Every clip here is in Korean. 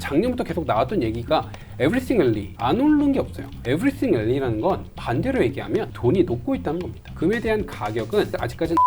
작년부터 계속 나왔던 얘기가 Everything Rally 안 오른 게 없어요. Everything Rally라는 건 반대로 얘기하면 돈이 녹고 있다는 겁니다. 금에 대한 가격은 아직까지는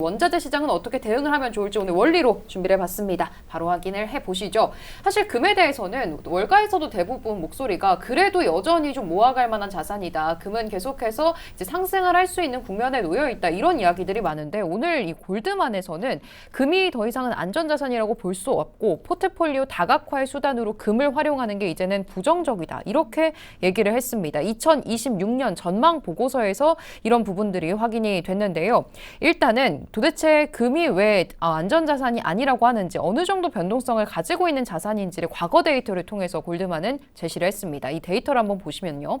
원자재 시장은 어떻게 대응을 하면 좋을지 오늘 원리로 준비를 해봤습니다. 바로 확인을 해보시죠. 사실 금에 대해서는 월가에서도 대부분 목소리가 그래도 여전히 좀 모아갈 만한 자산이다. 금은 계속해서 이제 상승을 할 수 있는 국면에 놓여 있다. 이런 이야기들이 많은데 오늘 이 골드만에서는 금이 더 이상은 안전자산이라고 볼 수 없고 포트폴리오 다각화의 수단으로 금을 활용하는 게 이제는 부정적이다. 이렇게 얘기를 했습니다. 2026년 전망 보고서에서 이런 부분들이 확인이 됐는데요. 일단은 도대체 금이 왜 안전자산이 아니라고 하는지 어느 정도 변동성을 가지고 있는 자산인지를 과거 데이터를 통해서 골드만은 제시를 했습니다. 이 데이터를 한번 보시면요.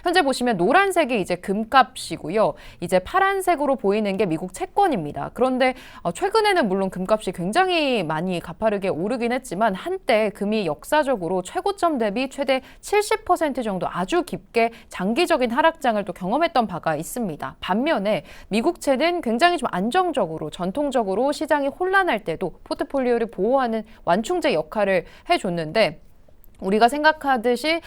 현재 보시면 노란색이 이제 금값이고요. 이제 파란색으로 보이는 게 미국 채권입니다. 그런데 최근에는 물론 금값이 굉장히 많이 가파르게 오르긴 했지만 한때 금이 역사적으로 최고점 대비 최대 70% 정도 아주 깊게 장기적인 하락장을 또 경험했던 바가 있습니다. 반면에 미국채는 굉장히 좀 안정적으로 전통적으로 시장이 혼란할 때도 포트폴리오를 보호하는 완충제 역할을 해줬는데 우리가 생각하듯이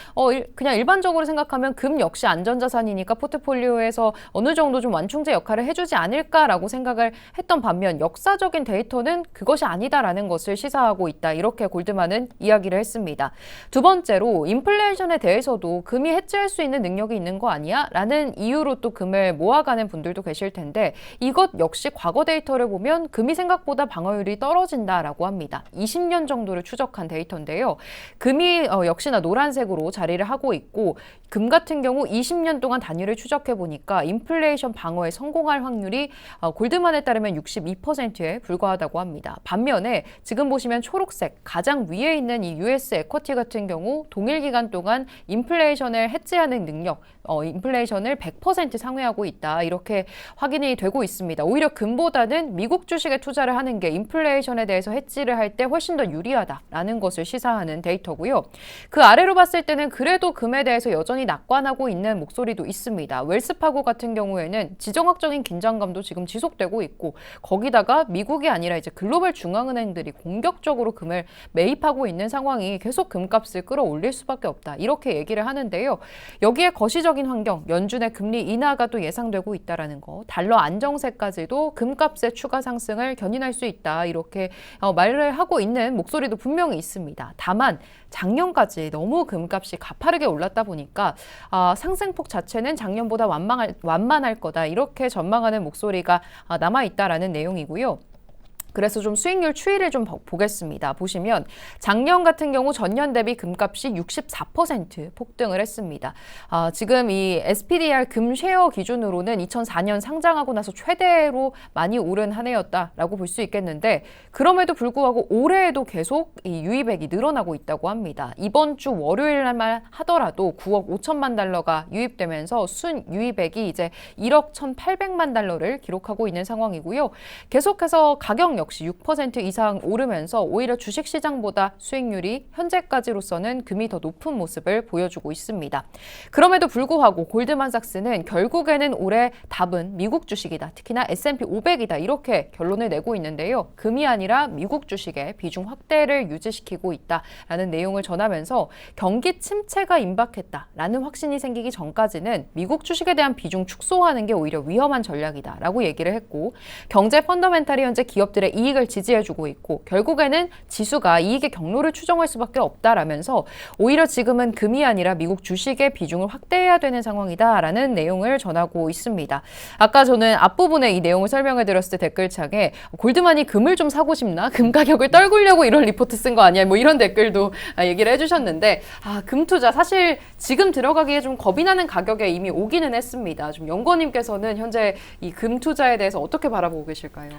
그냥 일반적으로 생각하면 금 역시 안전자산이니까 포트폴리오에서 어느 정도 좀 완충제 역할을 해주지 않을까라고 생각을 했던 반면 역사적인 데이터는 그것이 아니다라는 것을 시사하고 있다. 이렇게 골드만은 이야기를 했습니다. 두 번째로 인플레이션에 대해서도 금이 해지할 수 있는 능력이 있는 거 아니야? 라는 이유로 또 금을 모아가는 분들도 계실 텐데 이것 역시 과거 데이터를 보면 금이 생각보다 방어율이 떨어진다라고 합니다. 20년 정도를 추적한 데이터인데요. 금이 역시나 노란색으로 자리를 하고 있고 금 같은 경우 20년 동안 단위를 추적해 보니까 인플레이션 방어에 성공할 확률이 골드만에 따르면 62%에 불과하다고 합니다. 반면에 지금 보시면 초록색 가장 위에 있는 이 US 에쿼티 같은 경우 동일 기간 동안 인플레이션을 해지하는 능력, 인플레이션을 100% 상회하고 있다. 이렇게 확인이 되고 있습니다. 오히려 금보다는 미국 주식에 투자를 하는 게 인플레이션에 대해서 해지를 할 때 훨씬 더 유리하다라는 것을 시사하는 데이터고요. 그 아래로 봤을 때는 그래도 금에 대해서 여전히 낙관하고 있는 목소리도 있습니다. 웰스파고 같은 경우에는 지정학적인 긴장감도 지금 지속되고 있고 거기다가 미국이 아니라 이제 글로벌 중앙은행들이 공격적으로 금을 매입하고 있는 상황이 계속 금값을 끌어올릴 수밖에 없다. 이렇게 얘기를 하는데요. 여기에 거시적인 환경, 연준의 금리 인하가 또 예상되고 있다라는 거, 달러 안정세까지도 금값의 추가 상승을 견인할 수 있다. 이렇게 말을 하고 있는 목소리도 분명히 있습니다. 다만 작년까지 너무 금값이 가파르게 올랐다 보니까 상승폭 자체는 작년보다 완만할 거다. 이렇게 전망하는 목소리가 남아있다라는 내용이고요. 그래서 좀 수익률 추이를 좀 보겠습니다. 보시면 작년 같은 경우 전년 대비 금값이 64% 폭등을 했습니다. 지금 이 SPDR 금 쉐어 기준으로는 2004년 상장하고 나서 최대로 많이 오른 한 해였다라고 볼 수 있겠는데 그럼에도 불구하고 올해에도 계속 이 유입액이 늘어나고 있다고 합니다. 이번 주 월요일만 하더라도 9억 5천만 달러가 유입되면서 순 유입액이 이제 1억 1,800만 달러를 기록하고 있는 상황이고요. 계속해서 가격 역시 6% 이상 오르면서 오히려 주식시장보다 수익률이 현재까지로서는 금이 더 높은 모습을 보여주고 있습니다. 그럼에도 불구하고 골드만삭스는 결국에는 올해 답은 미국 주식이다. 특히나 S&P 500이다. 이렇게 결론을 내고 있는데요. 금이 아니라 미국 주식의 비중 확대를 유지시키고 있다라는 내용을 전하면서 경기 침체가 임박했다라는 확신이 생기기 전까지는 미국 주식에 대한 비중 축소하는 게 오히려 위험한 전략이다라고 얘기를 했고 경제 펀더멘탈이 현재 기업들의 이익을 지지해주고 있고 결국에는 지수가 이익의 경로를 추정할 수밖에 없다라면서 오히려 지금은 금이 아니라 미국 주식의 비중을 확대해야 되는 상황이다라는 내용을 전하고 있습니다. 아까 저는 앞부분에 이 내용을 설명해 드렸을 때 댓글창에 골드만이 금을 좀 사고 싶나? 금 가격을 떨구려고 이런 리포트 쓴 거 아니야? 뭐 이런 댓글도 얘기를 해주셨는데 금 투자 사실 지금 들어가기에 좀 겁이 나는 가격에 이미 오기는 했습니다. 좀 연구원님께서는 현재 이 금 투자에 대해서 어떻게 바라보고 계실까요?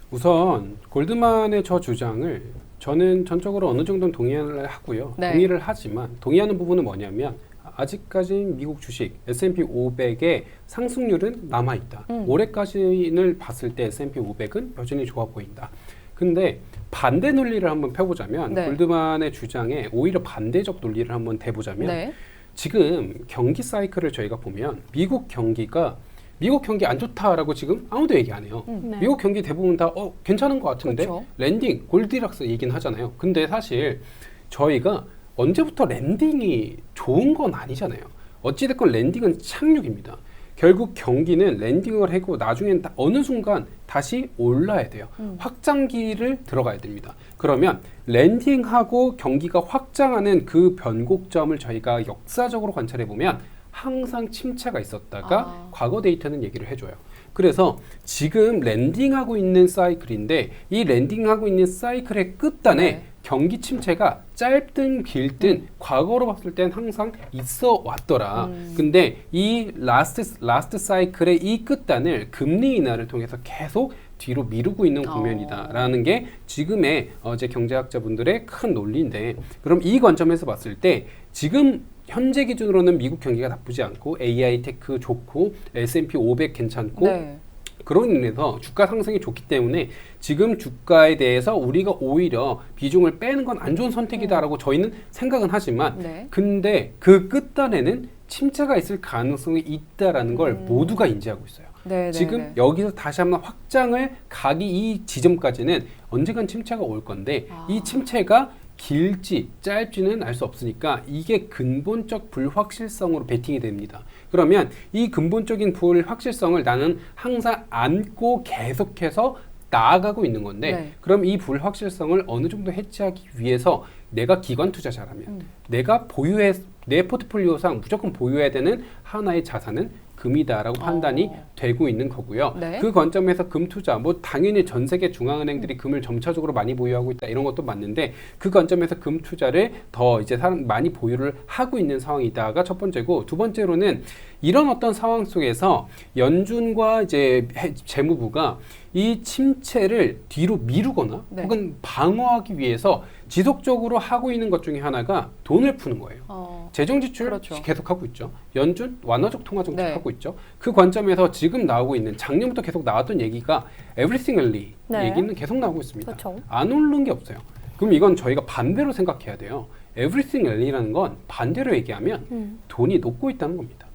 우선 골드만의 저 주장을 저는 전적으로 어느 정도는 동의를 하고요. 네. 동의를 하지만 동의하는 부분은 뭐냐면 아직까지 미국 주식 S&P 500의 상승률은 남아있다. 올해까지를 봤을 때 S&P 500은 여전히 좋아 보인다. 근데 반대 논리를 한번 펴보자면 네. 골드만의 주장에 오히려 반대적 논리를 한번 대보자면 네. 지금 경기 사이클을 저희가 보면 미국 경기가 미국 경기 안 좋다라고 지금 아무도 얘기 안 해요. 네. 미국 경기 대부분 다 괜찮은 것 같은데 그렇죠. 랜딩, 골디락스 얘기는 하잖아요. 근데 사실 저희가 언제부터 랜딩이 좋은 건 아니잖아요. 어찌됐건 랜딩은 착륙입니다. 결국 경기는 랜딩을 하고 나중엔 어느 순간 다시 올라야 돼요. 확장기를 들어가야 됩니다. 그러면 랜딩하고 경기가 확장하는 그 변곡점을 저희가 역사적으로 관찰해 보면 항상 침체가 있었다가 과거 데이터는 얘기를 해줘요. 그래서 지금 랜딩하고 있는 사이클인데 이 랜딩하고 있는 사이클의 끝단에 네. 경기 침체가 짧든 길든 과거로 봤을 땐 항상 있어 왔더라. 근데 이 라스트 사이클의 이 끝단을 금리 인하를 통해서 계속 뒤로 미루고 있는 국면이다라는 게 지금의 제 경제학자분들의 큰 논리인데, 그럼 이 관점에서 봤을 때 지금 현재 기준으로는 미국 경기가 나쁘지 않고 AI 테크 좋고 S&P 500 괜찮고 네. 그런 의미에서 주가 상승이 좋기 때문에 지금 주가에 대해서 우리가 오히려 비중을 빼는 건 안 좋은 선택이다라고 저희는 생각은 하지만 네. 근데 그 끝단에는 침체가 있을 가능성이 있다라는 걸 모두가 인지하고 있어요. 네, 지금 네. 여기서 다시 한번 확장을 가기 이 지점까지는 언젠간 침체가 올 건데 이 침체가 길지 짧지는 알 수 없으니까 이게 근본적 불확실성으로 베팅이 됩니다. 그러면 이 근본적인 불확실성을 나는 항상 안고 계속해서 나아가고 있는 건데 네. 그럼 이 불확실성을 어느 정도 해치하기 위해서 내가 기관 투자자라면 내가 내 포트폴리오상 무조건 보유해야 되는 하나의 자산은 금이다라고 판단이 되고 있는 거고요. 네. 그 관점에서 금 투자, 뭐 당연히 전 세계 중앙은행들이 금을 점차적으로 많이 보유하고 있다 이런 것도 맞는데 그 관점에서 금 투자를 더 이제 많이 보유를 하고 있는 상황이다가 첫 번째고, 두 번째로는 이런 어떤 상황 속에서 연준과 이제 재무부가 이 침체를 뒤로 미루거나 네. 혹은 방어하기 위해서 지속적으로 하고 있는 것 중에 하나가 돈을 푸는 거예요. 재정 지출 그렇죠. 계속하고 있죠. 연준 완화적 통화 정책 네. 하고 있죠. 그 관점에서 지금 나오고 있는 작년부터 계속 나왔던 얘기가 everything early 네. 얘기는 계속 나오고 있습니다. 그렇죠. 안 오르는 게 없어요. 그럼 이건 저희가 반대로 생각해야 돼요. everything early라는 건 반대로 얘기하면 돈이 녹고 있다는 겁니다.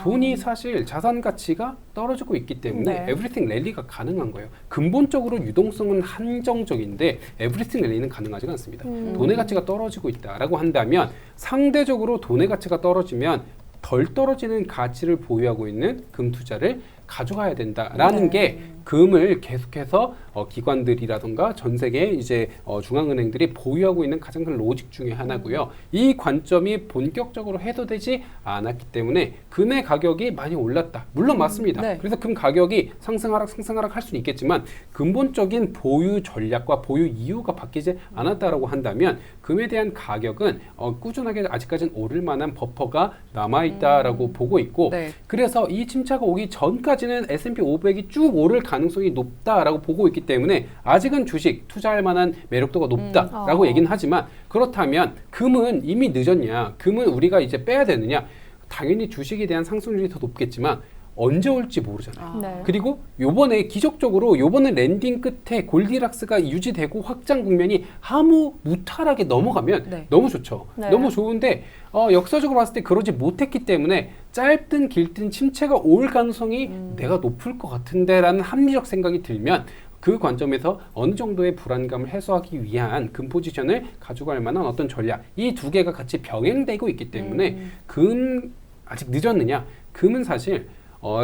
돈이 사실 자산 가치가 떨어지고 있기 때문에 네. everything rally가 가능한 거예요. 근본적으로 유동성은 한정적인데 everything rally는 가능하지 않습니다. 돈의 가치가 떨어지고 있다라고 한다면 상대적으로 돈의 가치가 떨어지면 덜 떨어지는 가치를 보유하고 있는 금 투자를 가져가야 된다라는 네. 게 금을 계속해서 기관들이라던가 전 세계 이제 중앙은행들이 보유하고 있는 가장 큰 로직 중에 하나고요. 이 관점이 본격적으로 해소되지 않았기 때문에 금의 가격이 많이 올랐다. 물론 맞습니다. 네. 그래서 금 가격이 상승하락 할 수는 있겠지만 근본적인 보유 전략과 보유 이유가 바뀌지 않았다라고 한다면 금에 대한 가격은 꾸준하게 아직까지는 오를 만한 버퍼가 남아있다라고 보고 있고 네. 그래서 이 침체가 오기 전까지는 S&P 500이 쭉 오를 가능성이 높다라고 보고 있기 때문에 아직은 주식 투자할 만한 매력도가 높다라고 얘기는 하지만 그렇다면 금은 이미 늦었냐? 금은 우리가 이제 빼야 되느냐? 당연히 주식에 대한 상승률이 더 높겠지만 언제 올지 모르잖아요. 네. 그리고 요번에 기적적으로 요번에 랜딩 끝에 골디락스가 유지되고 확장 국면이 아무 무탈하게 넘어가면 네. 너무 좋죠. 네. 너무 좋은데 역사적으로 봤을 때 그러지 못했기 때문에 짧든 길든 침체가 올 가능성이 내가 높을 것 같은데라는 합리적 생각이 들면 그 관점에서 어느 정도의 불안감을 해소하기 위한 금 포지션을 가져갈 만한 어떤 전략, 이 두 개가 같이 병행되고 있기 때문에 금 아직 늦었느냐? 금은 사실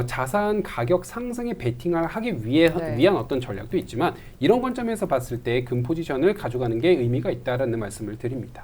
자산 가격 상승에 베팅을 하기 위한 어떤 전략도 있지만 이런 관점에서 봤을 때 금 포지션을 가져가는 게 의미가 있다라는 말씀을 드립니다.